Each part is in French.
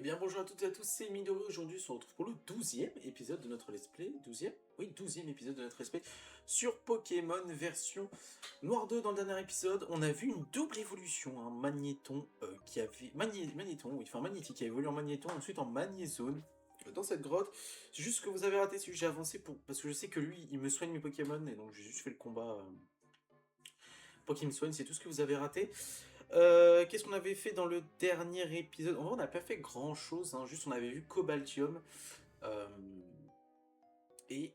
Eh bien bonjour à toutes et à tous, c'est Midori. Aujourd'hui on se retrouve pour le 12e épisode de notre let's play. 12e. Oui, 12e épisode de notre let's play sur Pokémon version Noir 2. Dans le dernier épisode, on a vu une double évolution. Un Magnéton qui avait... Magnéton, oui, enfin Magnétique qui a évolué en Magnéton, ensuite en Magnézone. Dans cette grotte, c'est juste que vous avez raté celui que j'ai avancé pour... Parce que je sais que lui, il me soigne mes Pokémon, et donc j'ai juste fait le combat pour qu'il me soigne, c'est tout ce que vous avez raté. Qu'est-ce qu'on avait fait dans le dernier épisode? En vrai, on n'a pas fait grand chose, hein, juste on avait vu Cobaltium. Euh, et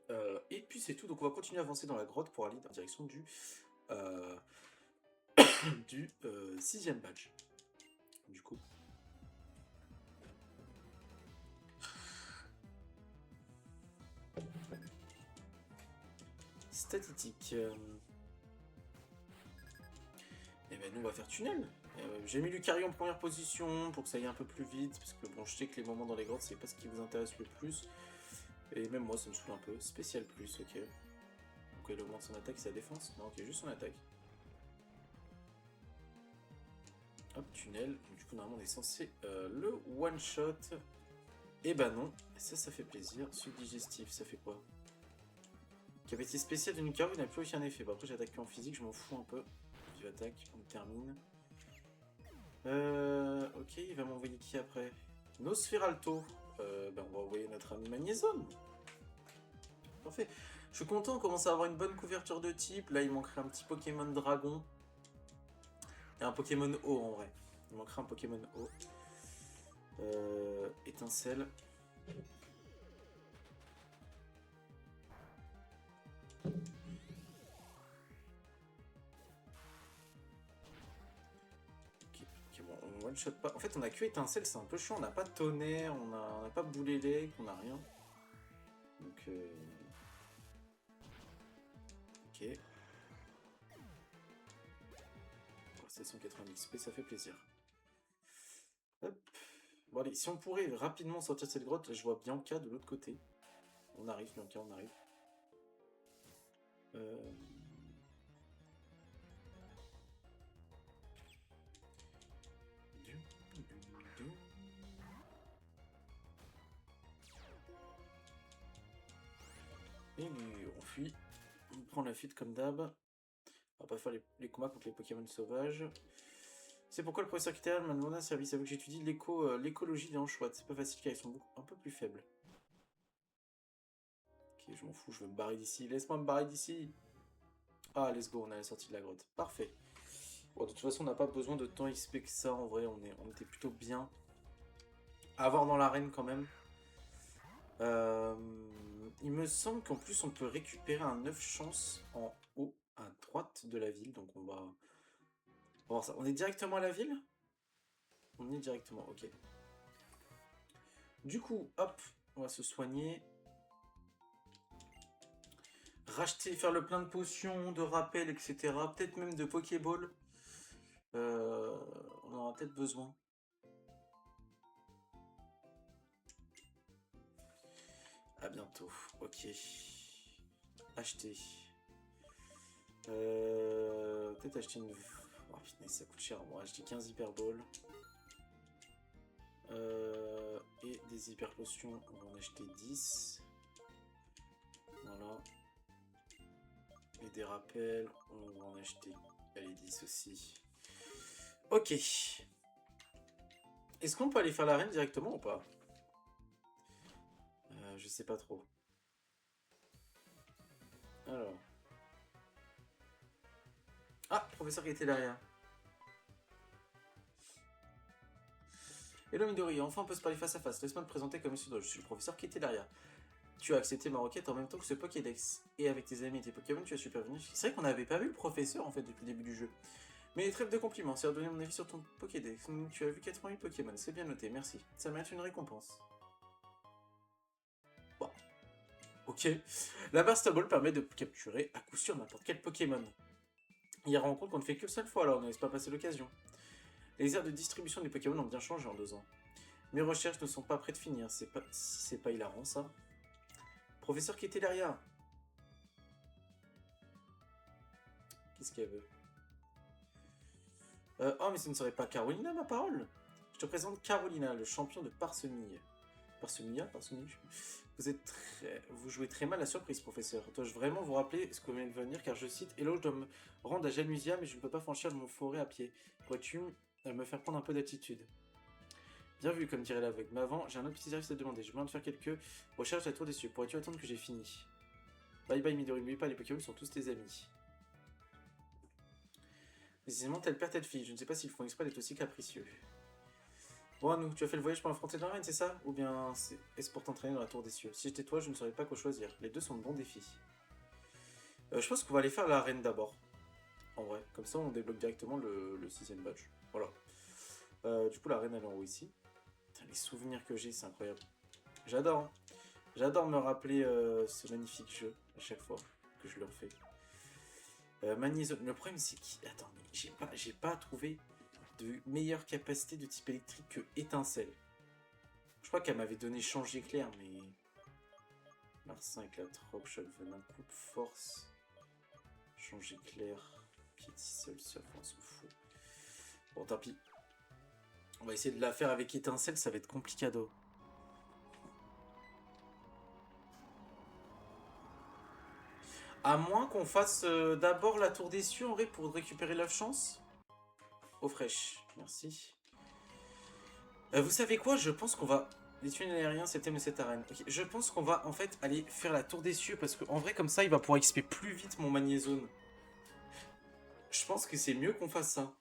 puis c'est tout, donc on va continuer à avancer dans la grotte pour aller dans la direction euh, du 6e badge. Du coup. Statistique. Et ben nous on va faire tunnel. J'ai mis Lucario en première position pour que ça aille un peu plus vite, parce que bon, je sais que les moments dans les grottes c'est pas ce qui vous intéresse le plus. Et même moi ça me saoule un peu. Spécial plus, ok. Donc il augmente son attaque et sa défense? Non, ok, juste son attaque. Hop, tunnel. Donc, du coup, normalement, on est censé le one-shot. Et bah non. Et ça fait plaisir. Suite digestif, ça fait quoi? Capacité spéciale de Lucario n'a plus aucun effet. Bah, après, j'attaque que en physique, je m'en fous un peu. Je attaque, on termine. Ok, il va m'envoyer qui après? Nosferalto. Bah, on va envoyer notre ami Magnézone. Parfait. Je suis content, on commence à avoir une bonne couverture de type. Là, il manquerait un petit Pokémon dragon. Et un Pokémon eau en vrai. Il manquerait un Pokémon eau. Étincelle. Ok, bon, on one shot pas. En fait, on a que étincelle, c'est un peu chiant. On n'a pas tonnerre, on a pas boulélec, on a rien. Donc, ok. 790 XP, ça fait plaisir. Hop. Bon, allez, si on pourrait rapidement sortir de cette grotte, là, je vois Bianca de l'autre côté. On arrive, Bianca, on arrive. Et on fuit. On prend la fuite comme d'hab. On va pas faire les combats contre les Pokémon sauvages. C'est pourquoi le professeur Kittel m'a demandé un service. Avec que j'étudie l'écologie des hanches-ouates. C'est pas facile car ils sont un peu plus faibles. Ok, je m'en fous, je veux me barrer d'ici. Laisse-moi me barrer d'ici. Ah, let's go, on a la sortie de la grotte. Parfait. Bon, de toute façon, on n'a pas besoin de tant XP que ça. En vrai, on était plutôt bien. À voir dans l'arène quand même. Il me semble qu'en plus, on peut récupérer un 9 chance en haut, à droite de la ville. Donc, on va voir ça. On est directement à la ville? On y est directement, ok. Du coup, hop, on va se soigner. Racheter, faire le plein de potions, de rappels, etc. Peut-être même de Pokéball. On aura peut-être besoin. À bientôt, ok. Acheter. Peut-être acheter une... Oh putain, ça coûte cher. On va acheter 15 Hyper Balls. Et des hyper potions, on va en acheter 10. Voilà. Et des rappels, on va en acheter, allez, 10 aussi. Ok. Est-ce qu'on peut aller faire l'arène directement ou pas? Je sais pas trop. Alors. Ah, professeur qui était derrière. Hello Midori, enfin on peut se parler face à face. Laisse-moi te présenter comme monsieur. Je suis le professeur qui était derrière. Tu as accepté ma requête en même temps que ce Pokédex. Et avec tes amis et tes Pokémon, tu as supervenu. C'est vrai qu'on n'avait pas vu le professeur en fait depuis le début du jeu. Mais trêve de compliments, c'est redonner mon avis sur ton Pokédex. Tu as vu 88 Pokémon, c'est bien noté, merci. Ça mérite une récompense. Bon. Ok. La Burst Ball permet de capturer à coup sûr n'importe quel Pokémon. Il rend compte qu'on ne fait qu'une seule fois, alors ne laisse pas passer l'occasion. Les aires de distribution des Pokémon ont bien changé en 2 ans. Mes recherches ne sont pas près de finir, c'est pas hilarant ça. Professeur qui était derrière. Qu'est-ce qu'elle veut? Oh mais ce ne serait pas Carolina ma parole. Je te présente Carolina, le champion de Parsemille. Parsemilla? Parsemille? Vous jouez très mal la surprise, professeur. Dois-je vraiment vous rappeler ce que vient de venir, car je cite, Hello, je dois me rendre à Janusia, mais je ne peux pas franchir mon forêt à pied. Pourrais-tu me faire prendre un peu d'attitude? Bien vu, comme dirait l'aveugle. Mais avant, j'ai un autre petit service à te demander. Je viens de faire quelques recherches à la tour des cieux. Pourrais-tu attendre que j'ai fini? Bye bye Midori, n'oublie pas, les Pokémon sont tous tes amis. Décidément, tel père, telle fille. Je ne sais pas s'ils font exprès d'être aussi capricieux. Bon, Anou, tu as fait le voyage pour affronter la reine, c'est ça? Ou bien est-ce pour t'entraîner dans la tour des cieux? Si j'étais toi, je ne saurais pas quoi choisir. Les deux sont de bons défis. Je pense qu'on va aller faire la reine d'abord. En vrai, comme ça on débloque directement le 6ème badge. Voilà. Du coup, la reine elle est en haut ici. Putain, les souvenirs que j'ai, c'est incroyable. J'adore. Hein. J'adore me rappeler ce magnifique jeu à chaque fois que je le refais. Magnésium. Le problème c'est que... Attends, mais j'ai pas trouvé de meilleure capacité de type électrique que étincelle. Je crois qu'elle m'avait donné change éclair, mais... Marcin éclate rock, choc venin, coupe, force... Change éclair... Pied seul, surf, on s'en fout. Bon, tant pis. On va essayer de la faire avec étincelle, ça va être complicado. À moins qu'on fasse d'abord la tour des cieux en vrai pour récupérer la chance. Eau fraîche, merci. Vous savez quoi? Je pense qu'on va... Les tunnels aériens, c'est le thème de cette arène. Okay. Je pense qu'on va en fait aller faire la tour des cieux parce qu'en vrai comme ça il va pouvoir XP plus vite mon magnézone. Je pense que c'est mieux qu'on fasse ça.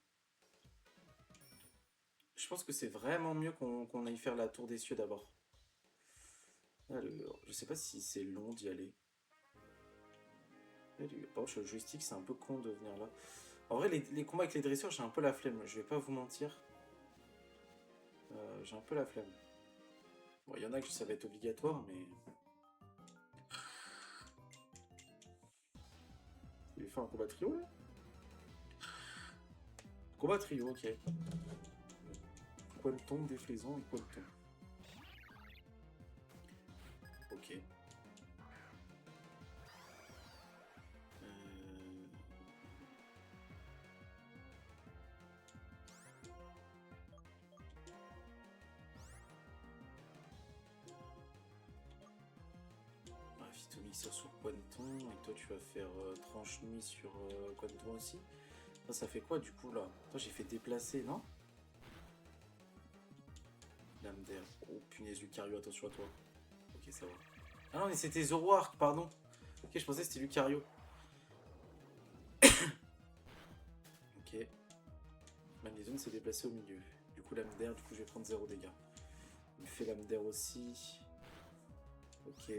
Je pense que c'est vraiment mieux qu'on aille faire la tour des cieux d'abord. Alors, je sais pas si c'est long d'y aller. Par contre, le joystick, c'est un peu con de venir là. En vrai, les combats avec les dresseurs, j'ai un peu la flemme. Je vais pas vous mentir. J'ai un peu la flemme. Bon, il y en a que ça va être obligatoire, mais... Il va faire un combat trio, là? Combat trio, ok. Quanton, déflaisant et Quanton. Ok. Phytomixer sur Quanton, et toi tu vas faire tranche-nuit sur Quanton aussi. Ça fait quoi du coup là? Toi j'ai fait déplacer, non? Lame d'air. Oh punaise, Lucario, attention à toi. Ok, ça va. Ah non, mais c'était Zoroark, pardon. Ok, je pensais que c'était Lucario. Ok. Magnésium s'est déplacé au milieu. Du coup, lame d'air, du coup je vais prendre 0 dégâts. Il fait lame d'air aussi. Ok.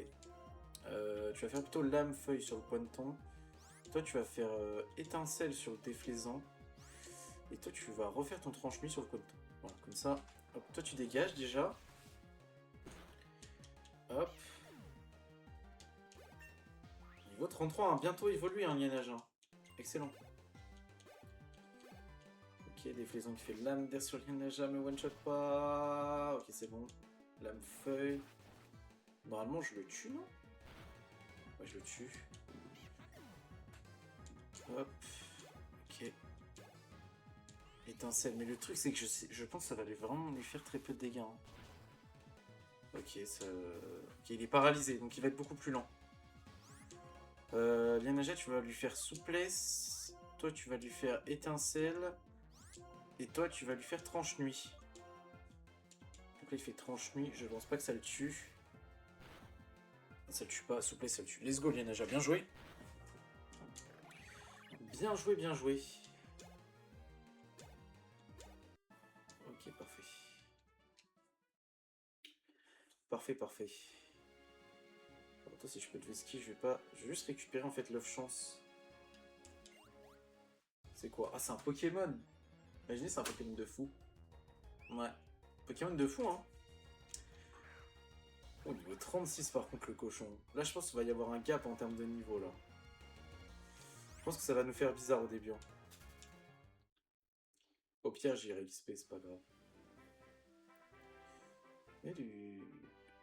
Tu vas faire plutôt lame feuille sur le pointon. Toi tu vas faire étincelle sur le déflaisant. Et toi tu vas refaire ton tranche-nuit sur le pointon. Voilà, comme ça. Hop, toi tu dégages déjà. Hop. Niveau 33, hein, bientôt évolué un lienage. Hein. Excellent. Ok, déflaisant qui fait lame d'air sur le lienage, mais one shot pas. Ok, c'est bon. Lame feuille. Normalement je le tue, non? Ouais, je le tue. Hop. Ok. Étincelle. Mais le truc, c'est que je pense que ça va vraiment lui faire très peu de dégâts. Hein. Ok, ça... Ok, il est paralysé, donc il va être beaucoup plus lent. Lianaja, tu vas lui faire souplesse. Toi, tu vas lui faire étincelle. Et toi, tu vas lui faire tranche-nuit. Donc là, il fait tranche-nuit. Je pense pas que ça le tue. Ça le tue pas. Souplesse, ça le tue. Let's go, Lianaja. Bien joué. Bien joué, bien joué. Ok, parfait. Parfait, parfait. Alors, toi, si je peux te vesquiller, je vais pas... Je vais juste récupérer, en fait, l'œuf chance. C'est quoi? Ah, c'est un Pokémon. Imaginez, c'est un Pokémon de fou. Ouais. Pokémon de fou, hein. Oh, niveau 36 par contre, le cochon. Là, je pense qu'il va y avoir un gap en termes de niveau, là. Je pense que ça va nous faire bizarre au début. Hein. Au pire, j'irai XP, c'est pas grave. Et du...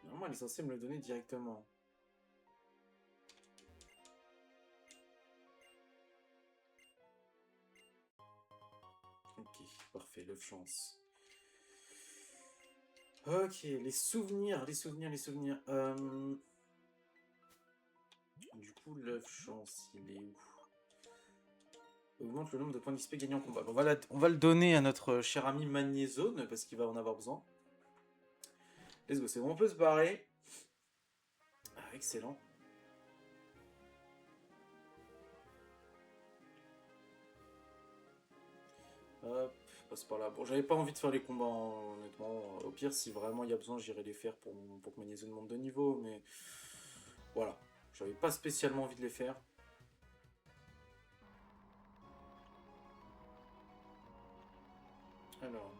Normalement, elle est censée me le donner directement. Ok, parfait, l'œuf chance. Ok, les souvenirs, les souvenirs, les souvenirs. Du coup, l'œuf chance, il est où? Augmente le nombre de points d'XP gagnés en combat. Bon, on va le donner à notre cher ami Magnézone, parce qu'il va en avoir besoin. Let's go, c'est bon, on peut se barrer. Ah, excellent. Hop, passe par là. Bon, j'avais pas envie de faire les combats, hein, honnêtement. Au pire, si vraiment il y a besoin, j'irai les faire pour que Magnézone monte de niveau, mais... Voilà, j'avais pas spécialement envie de les faire. Alors...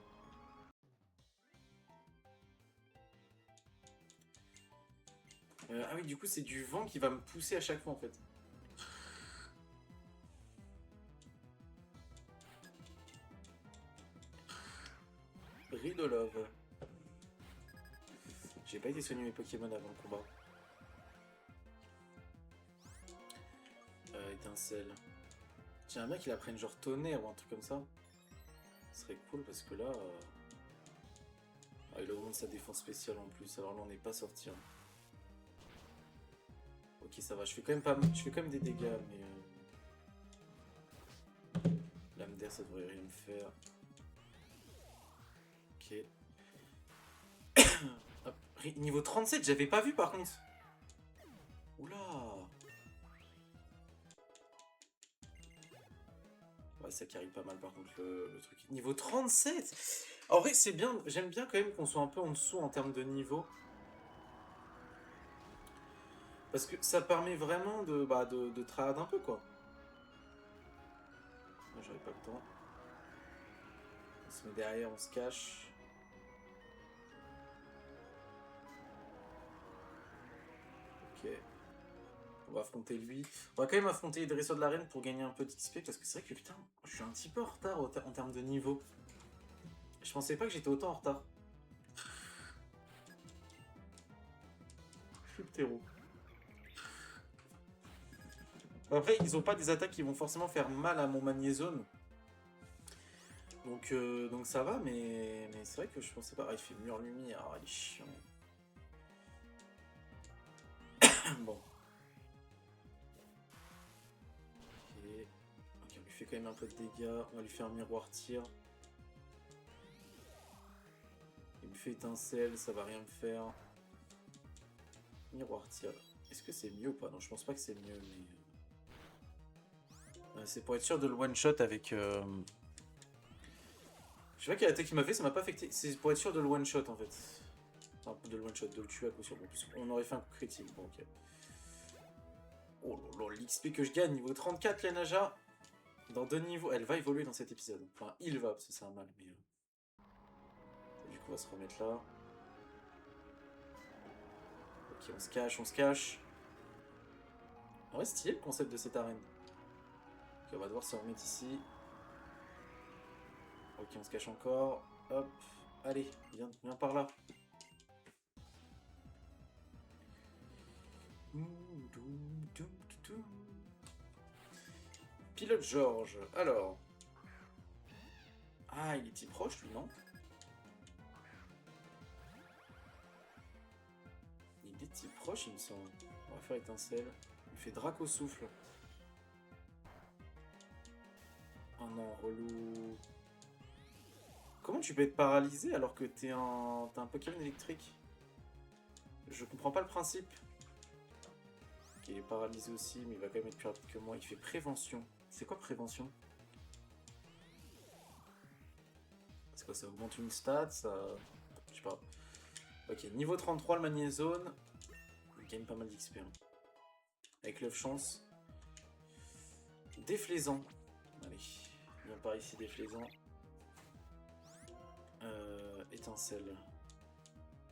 ah oui, du coup, c'est du vent qui va me pousser à chaque fois, en fait. Ridolov. J'ai pas été soigné mes Pokémon avant le combat. Étincelle. J'aimerais bien qu'il apprenne genre tonnerre ou un truc comme ça. Ce serait cool parce que là... Ah, il augmente sa défense spéciale en plus, alors là on n'est pas sorti. Hein. Ok, ça va, je fais quand même, je fais quand même des dégâts, mais... Lame d'air, ça devrait rien me faire. Ok. Hop. Niveau 37, j'avais pas vu par contre. Oula. Ouais, ça carry pas mal par contre le truc. Niveau 37. En vrai, c'est bien, j'aime bien quand même qu'on soit un peu en dessous en termes de niveau. Parce que ça permet vraiment de trad un peu quoi. J'avais pas le temps. On se met derrière, on se cache. Ok. On va affronter lui. On va quand même affronter les dresseurs de l'arène pour gagner un peu d'XP parce que c'est vrai que putain, je suis un petit peu en retard en termes de niveau. Je pensais pas que j'étais autant en retard. Je suis le terreau. Après, ils ont pas des attaques qui vont forcément faire mal à mon Magnézone. Donc ça va, mais c'est vrai que je pensais pas. Ah, il fait mur lumière, il est chiant. Bon. Ok. Ok, on lui fait quand même un peu de dégâts. On va lui faire un miroir tir. Il me fait étincelle, ça va rien me faire. Miroir tir. Est-ce que c'est mieux ou pas? Non, je pense pas que c'est mieux, mais... c'est pour être sûr de le one-shot avec... Je sais pas quelle attaque il m'a fait, ça m'a pas affecté. C'est pour être sûr de le one-shot en fait. Enfin, de le one-shot, de le tuer à coup sûr. Bon, on aurait fait un coup critique. Bon, ok. Oh là là, l'XP que je gagne, niveau 34, la Naja. Dans 2 niveaux. Elle va évoluer dans cet épisode. Enfin, il va, parce que c'est un mal, mais... Du coup, on va se remettre là. Ok, on se cache, on se cache. En vrai, stylé le concept de cette arène. Ok, on va devoir se remettre ici. Ok, on se cache encore. Hop. Allez, viens par là. Pilote George. Alors. Ah, il est si proche, lui, non? Il est si proche, il me semble. On va faire étincelle. Il fait Draco souffle. Oh non, relou. Comment tu peux être paralysé alors que t'es un Pokémon électrique? Je comprends pas le principe. Il est paralysé aussi, mais il va quand même être plus rapide que moi. Il fait prévention. C'est quoi prévention? C'est quoi, ça augmente une stat, ça... Je sais pas. Ok, niveau 33, le Magnézone. Il gagne pas mal d'XP. Hein. Avec l'œuf chance. Déflaisant. Allez, viens par ici, déflaisant. Étincelle.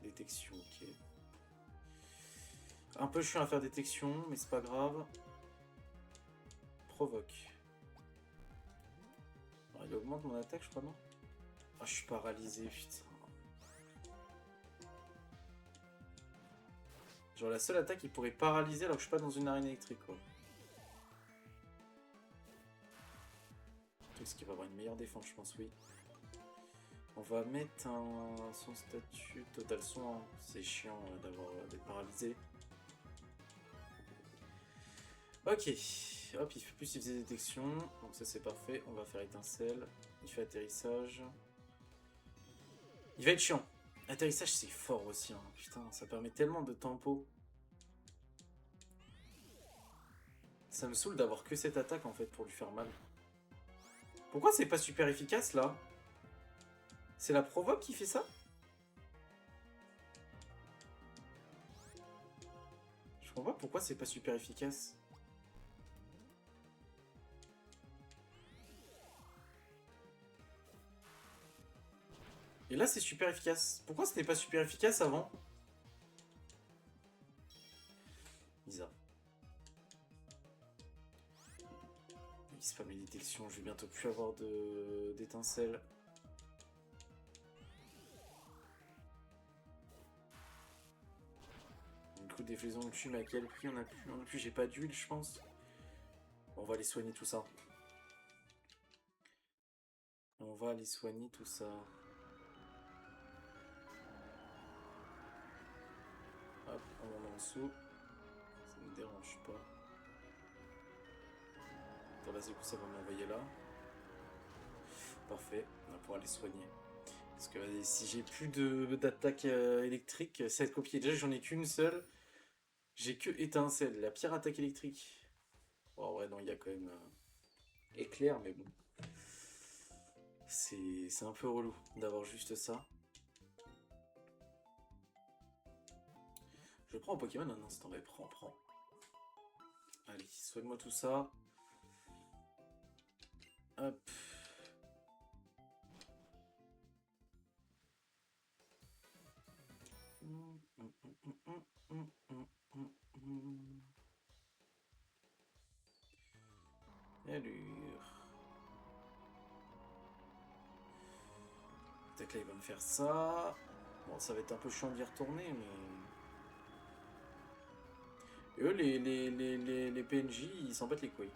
Détection, ok. Un peu chiant à faire détection, mais c'est pas grave. Provoque. Alors, il augmente mon attaque, je crois, non? Ah, je suis paralysé, putain. Genre, la seule attaque, il pourrait paralyser alors que je suis pas dans une arène électrique, quoi. Est-ce qu'il va avoir une meilleure défense, je pense, oui. On va mettre son statut total soin. C'est chiant d'être paralysé. Ok. Hop, il fait plus il faisait détection. Donc ça c'est parfait. On va faire étincelle. Il fait atterrissage. Il va être chiant. Atterrissage c'est fort aussi. Hein. Putain, ça permet tellement de tempo. Ça me saoule d'avoir que cette attaque en fait pour lui faire mal. Pourquoi c'est pas super efficace là? C'est la provoque qui fait ça? Je comprends pas pourquoi c'est pas super efficace. Et là c'est super efficace. Pourquoi c'était pas super efficace avant? Bizarre. Il se spam les détections, je vais bientôt plus avoir d'étincelles. Du coup des flaisons de tue, mais à quel prix? On a plus, j'ai pas d'huile je pense. On va aller soigner tout ça. On va aller soigner tout ça. Hop, on monte en dessous. Ça ne me dérange pas. Attends, là, du coup, ça va m'envoyer là. Parfait, on va pouvoir les soigner. Parce que si j'ai plus d'attaque électrique, cette copie, déjà j'en ai qu'une seule. J'ai que étincelle, la pire attaque électrique. Oh ouais, non, il y a quand même éclair, mais bon. C'est un peu relou d'avoir juste ça. Je prends un Pokémon un instant, mais prends. Allez, soigne-moi tout ça. Hop. Allure. Peut-être que là il va me faire ça. Bon, ça va être un peu chiant d'y retourner, mais... Et eux, les PNJ, ils s'en battent les couilles.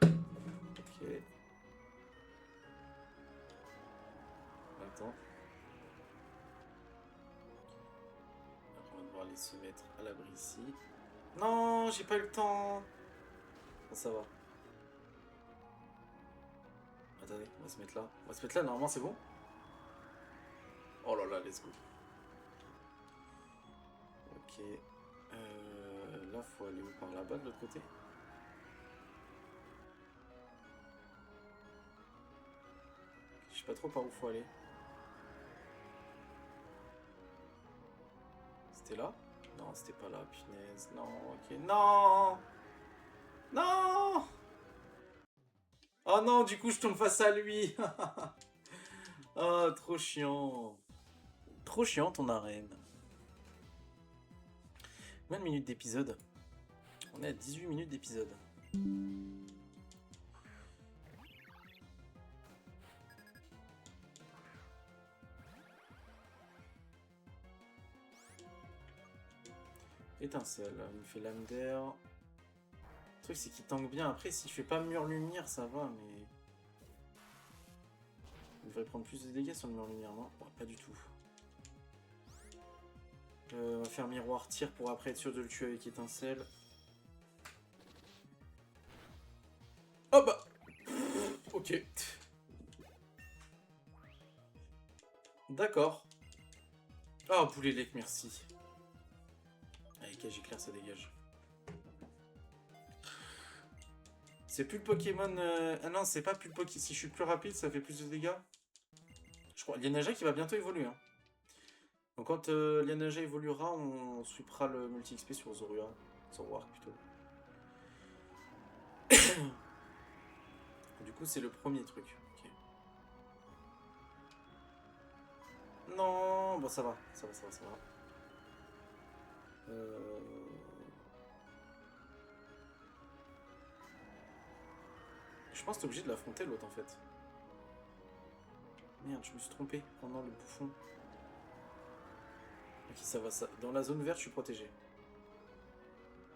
Ok. Attends. Après, on va devoir aller se mettre à l'abri ici. Non, j'ai pas eu le temps. Bon, ça va. Attendez, on va se mettre là. On va se mettre là, normalement c'est bon. Oh là là, let's go. Ok. Là, faut aller où? Par là-bas, de l'autre côté? Je sais pas trop par où faut aller. C'était là? Non, c'était pas là, punaise. Non, ok. Non! Non! Oh non, du coup, je tombe face à lui. Oh, trop chiant. Trop chiant ton arène. Combien de minutes d'épisode? On est à 18 minutes d'épisode. Étincelle, il me fait lame d'air. Le truc c'est qu'il tank bien. Après, si je fais pas mur lumière, ça va, mais... Il devrait prendre plus de dégâts sur le mur lumière, non? Ouais, pas du tout. On va faire miroir tir pour après être sûr de le tuer avec étincelle. Oh bah ok. D'accord. Ah, boulet lec, merci. Avec cage éclair, ça dégage. C'est plus le Pokémon... Ah non, c'est pas plus le Pokémon. Si je suis plus rapide, ça fait plus de dégâts. Je crois. Lianaja qui va bientôt évoluer. Hein. Donc quand Lianaja évoluera, on sweepera le multi-XP sur Zorua. Zoroark plutôt. Du coup, c'est le premier truc. Okay. Non, bon ça va. Ça va. Je pense que t'es obligé de l'affronter l'autre en fait. Merde, je me suis trompé pendant le bouffon. Ok, ça va, ça. Dans la zone verte, je suis protégé.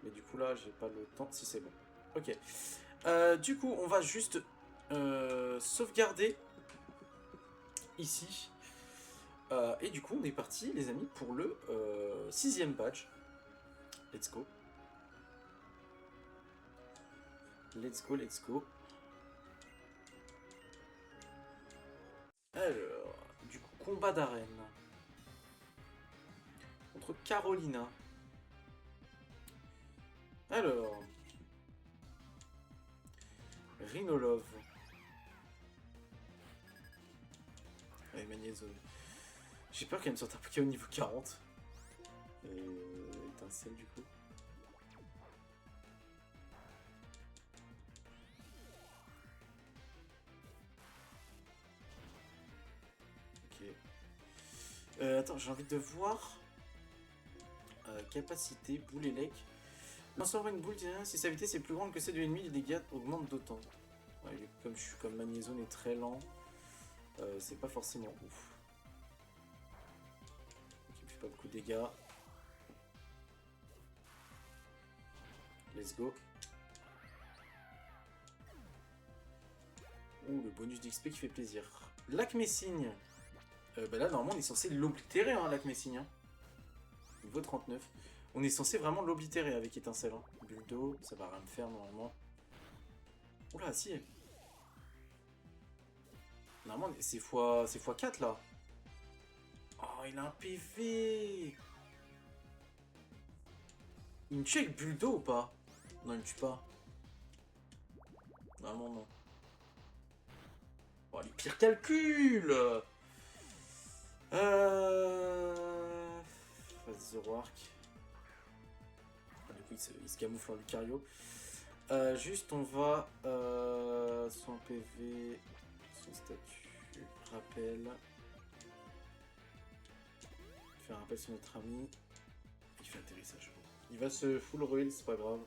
Mais du coup, là, j'ai pas le temps. Si, c'est bon. Ok. Du coup, on va juste sauvegarder ici. Et du coup, on est parti, les amis, pour le 6e badge. Let's go. Let's go, let's go. Alors, du coup, combat d'arène. Contre Carolina. Alors. Rhinolove. Allez, Magnézone. J'ai peur qu'elle me sorte un Pokémon au niveau 40. Étincelle du coup. Ok. Attends, j'ai envie de voir. Capacité, boule et lec. Transformer une boule, si sa vitesse est plus grande que celle de l'ennemi, les dégâts augmentent d'autant. Ouais, comme Magnézone est très lent, c'est pas forcément ouf. Il me fait pas beaucoup de dégâts. Let's go. Ouh, le bonus d'XP qui fait plaisir. Lac Messigne. Bah là, normalement, on est censé l'oblitérer, hein, Lac Messigne. Hein. Niveau 39. On est censé vraiment l'oblitérer avec étincelle. Hein. Bulle d'eau, ça va rien me faire normalement. Oula, si. Normalement, c'est x4 là. Oh, il a un PV. Il me tue avec bulle d'eau ou pas? Non, il me tue pas. Normalement, non. Oh, les pires calculs. Vas-y, Zero Arc. Du coup, il se camoufle en Lucario. Juste, on va... son PV... Son statut... Rappel... Faire un rappel sur notre ami. Il fait atterrissage. Il va se full roll, c'est pas grave.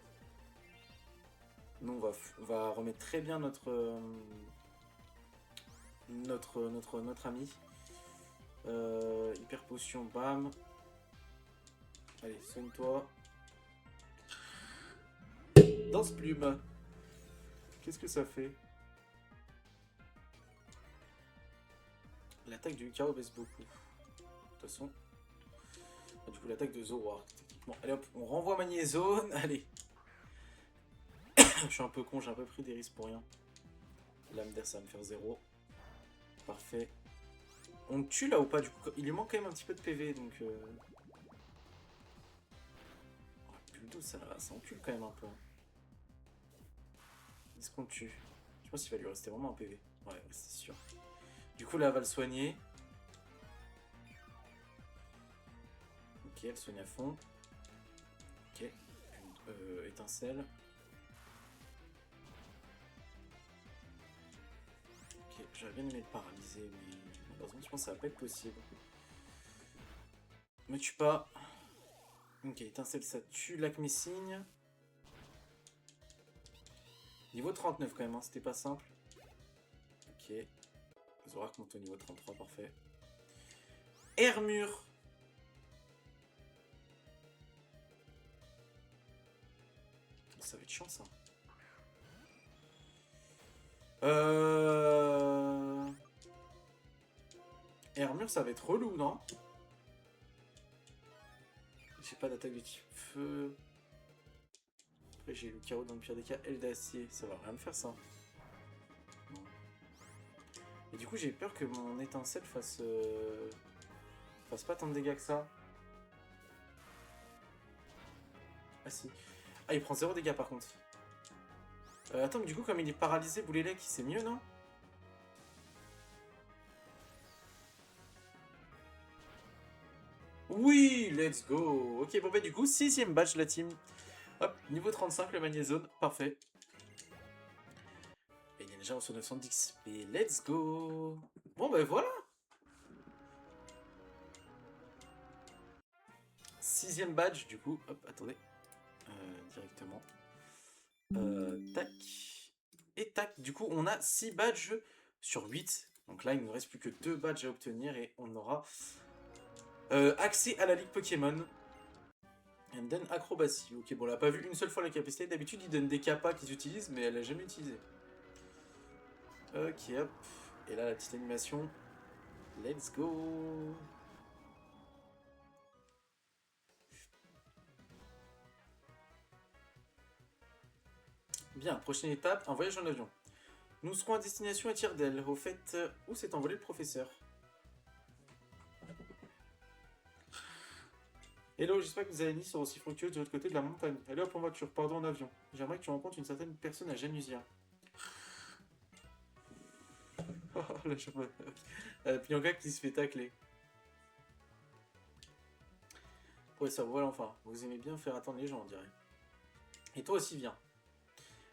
Nous, on va remettre très bien notre ami. Hyper potion, bam. Allez, soigne-toi. Danse plume. Qu'est-ce que ça fait? L'attaque du Lucario baisse beaucoup. De toute façon. Du coup, l'attaque de Zoroark, techniquement. Allez hop, on renvoie Magnézone. Allez. Je suis un peu con, j'ai un peu pris des risques pour rien. L'âme d'air, ça va me faire 0. Parfait. On le tue là ou pas? Du coup, il lui manque quand même un petit peu de PV, donc... Oh, Buldo, ça encule quand même un peu. Est-ce qu'on le tue? Je pense qu'il va lui rester vraiment un PV. Ouais, c'est sûr. Du coup, là, elle va le soigner. Ok, elle soigne à fond. Ok. Étincelle. Ok, j'aurais bien aimé le paralyser, mais malheureusement, je pense que ça va pas être possible. Me tue pas. Ok, étincelle, ça tue. Lac Messigne. Niveau 39 quand même, hein, c'était pas simple. Ok. Zorak monte au niveau 33, parfait. Hermure. Ça va être chiant ça. Hermure, ça va être relou, non? J'ai pas d'attaque de type feu. Après, j'ai le chaos dans le pire des cas. Aile d'acier, ça va rien me faire ça. Non. Et du coup, j'ai peur que mon étincelle fasse pas tant de dégâts que ça. Ah si. Ah, il prend 0 dégâts par contre. Attends, mais du coup, comme il est paralysé, Boulélec, c'est mieux, non? Oui, let's go. Ok, bon bah du coup, 6ème badge la team. Hop, niveau 35, le Magnézone, parfait. Et il y a déjà sur 910 XP, let's go. Bon bah voilà. 6ème badge, du coup, hop, attendez. Directement. Tac. Et tac, du coup, on a 6 badges sur 8. Donc là, il ne nous reste plus que 2 badges à obtenir et on aura accès à la Ligue Pokémon. Elle me donne acrobatie. Ok, bon, on l'a pas vu une seule fois la capacité. D'habitude, il donne des capas qu'ils utilisent, mais elle l'a jamais utilisé. Ok, hop. Et là, la petite animation. Let's go. Bien, prochaine étape, un voyage en avion. Nous serons à destination à Tire-d'Aile. Au fait, où s'est envolé le professeur? Hello, j'espère que vos amis sont aussi fructueux de l'autre côté de la montagne. Allez hop en voiture, pardon en avion. J'aimerais que tu rencontres une certaine personne à Janusia. Oh, le chemin. Bianca qui se fait tacler. Professeur, voilà enfin. Vous aimez bien faire attendre les gens, on dirait. Et toi aussi, viens.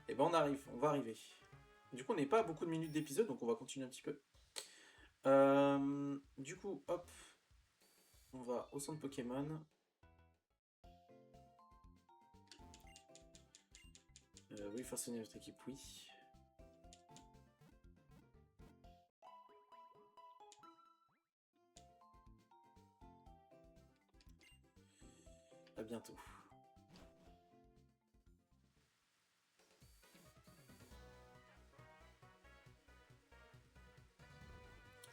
Et ben on arrive, on va arriver. Du coup, on n'est pas à beaucoup de minutes d'épisode, donc on va continuer un petit peu. Du coup, hop. On va au centre Pokémon. Oui, façonner votre équipe, oui. À bientôt.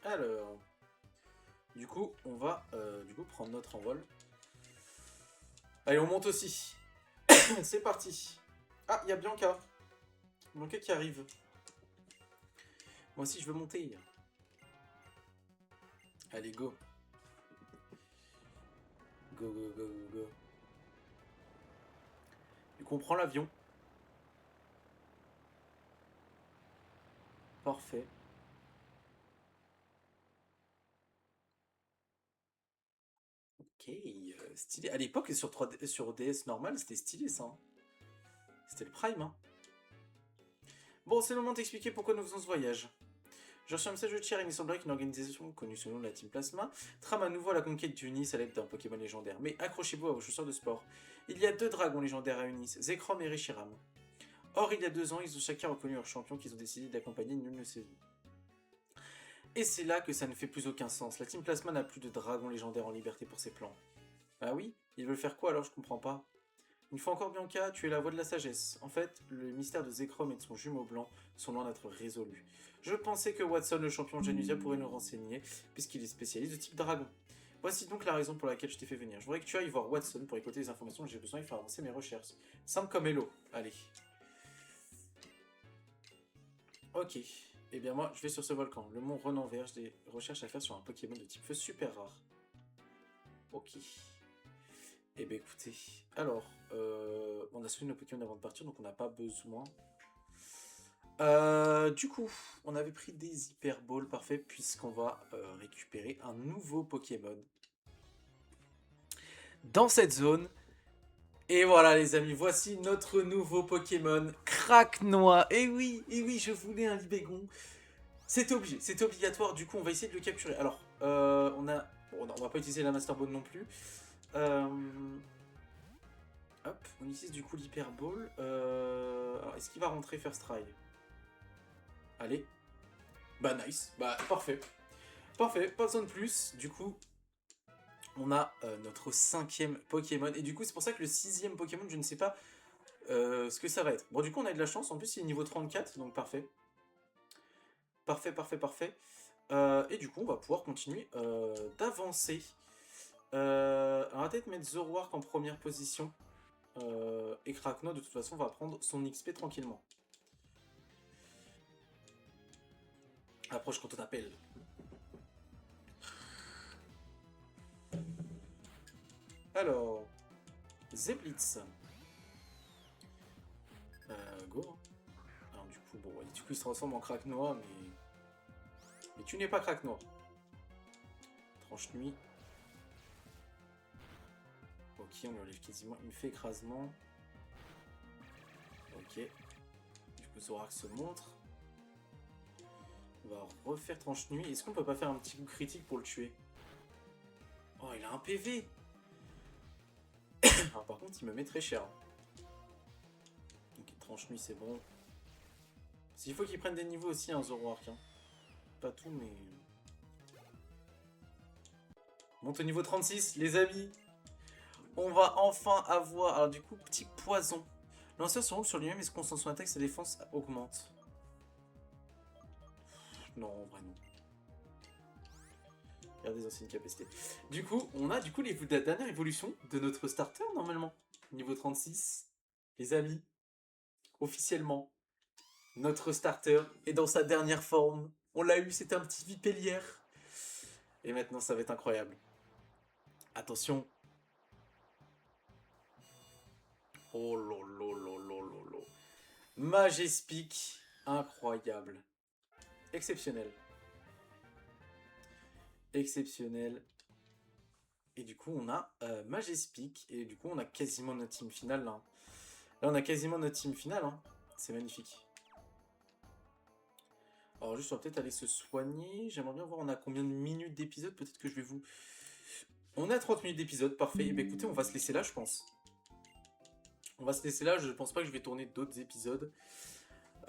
Alors, du coup, on va prendre notre envol. Allez, on monte aussi. C'est parti. Ah, il y a Bianca. Bianca qui arrive. Moi aussi, je veux monter. Allez, go. Go, go, go, go, go. Du coup, on prend l'avion. Parfait. Ok, stylé. À l'époque, sur 3D, sur DS normal, c'était stylé ça. Hein. C'était le prime. Hein. Bon, c'est le moment d'expliquer pourquoi nous faisons ce voyage. J'ai reçu un message de Thierry, il semblerait qu'une organisation connue sous le nom de la Team Plasma trame à nouveau la conquête d'Unis à l'aide d'un Pokémon légendaire. Mais accrochez-vous à vos chaussures de sport. Il y a 2 dragons légendaires à Unis, Zekrom et Reshiram. Or, il y a 2 ans, ils ont chacun reconnu leur champion qu'ils ont décidé d'accompagner, nul ne sait où. Et c'est là que ça ne fait plus aucun sens. La Team Plasma n'a plus de dragons légendaires en liberté pour ses plans. Ah oui? Ils veulent faire quoi alors? Je comprends pas. Une fois encore, Bianca, tu es la voix de la sagesse. En fait, le mystère de Zekrom et de son jumeau blanc sont loin d'être résolus. Je pensais que Watson, le champion de Janusia, pourrait nous renseigner, puisqu'il est spécialiste de type dragon. Voici donc la raison pour laquelle je t'ai fait venir. Je voudrais que tu ailles voir Watson pour écouter les informations dont j'ai besoin et faire avancer mes recherches. Simple comme hello. Allez. Ok. Eh bien moi, je vais sur ce volcan. Le mont Renanvert, j'ai des recherches à faire sur un Pokémon de type feu super rare. Ok. Eh bien écoutez, alors, on a sauvé nos Pokémon avant de partir, donc on n'a pas besoin. Du coup, on avait pris des Hyper Balls, parfait, puisqu'on va récupérer un nouveau Pokémon dans cette zone. Et voilà les amis, voici notre nouveau Pokémon, Craquenois. Et oui, je voulais un Libégon. C'était obligé, c'était obligatoire, du coup on va essayer de le capturer. Alors, on va pas utiliser la Master Ball non plus. Hop, on utilise du coup l'Hyper Ball. Alors, est-ce qu'il va rentrer First Try? Allez. Bah nice, bah parfait. Parfait, pas besoin de plus. Du coup, on a notre 5e Pokémon. Et du coup, c'est pour ça que le 6e Pokémon, je ne sais pas ce que ça va être. Bon, du coup, on a de la chance. En plus, il est niveau 34, donc parfait. Parfait, parfait, parfait. Et du coup, on va pouvoir continuer d'avancer. On va peut-être mettre Zoroark en première position. Et Craquenois, de toute façon, va prendre son XP tranquillement. Approche quand on t'appelle. Alors, Zeblitz. Go. Alors, du coup, bon, du coup, il se transforme en Craquenois, mais tu n'es pas Craquenois. Tranche nuit. Ok, on lui enlève quasiment une fait écrasement. Ok. Du coup, Zorak se montre. On va refaire tranche nuit. Est-ce qu'on peut pas faire un petit coup critique pour le tuer? Oh, il a un PV. Alors, par contre, il me met très cher. Ok, tranche nuit, c'est bon. S'il faut qu'il prenne des niveaux aussi, un Zoroark. Hein. Pas tout, mais... Monte au niveau 36, les amis. On va enfin avoir... Alors, du coup, petit poison. Lanceur se roule sur lui-même et se concentre sur l'attaque, sa défense augmente. Non, en vrai, non. Regardez les anciennes capacités. Du coup, on a la dernière évolution de notre starter, normalement. Niveau 36. Les amis, officiellement, notre starter est dans sa dernière forme. On l'a eu, c'était un petit vipellière. Et maintenant, ça va être incroyable. Attention. Oh lolo. Majespic. Incroyable. Exceptionnel. Exceptionnel. Et du coup, on a Majespic. Et du coup, on a quasiment notre team finale là. Là, on a quasiment notre team finale. Hein. C'est magnifique. Alors, juste, on va peut-être aller se soigner. J'aimerais bien voir, on a combien de minutes d'épisode. Peut-être que je vais vous. On a 30 minutes d'épisode, parfait. Et bien écoutez, on va se laisser là, je pense. On va se laisser là, je pense pas que je vais tourner d'autres épisodes.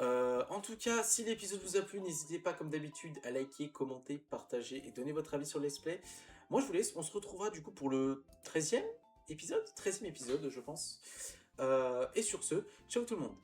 En tout cas, si l'épisode vous a plu, n'hésitez pas comme d'habitude à liker, commenter, partager et donner votre avis sur le let's play. Moi je vous laisse, on se retrouvera du coup pour le 13e épisode, je pense. Et sur ce, ciao tout le monde.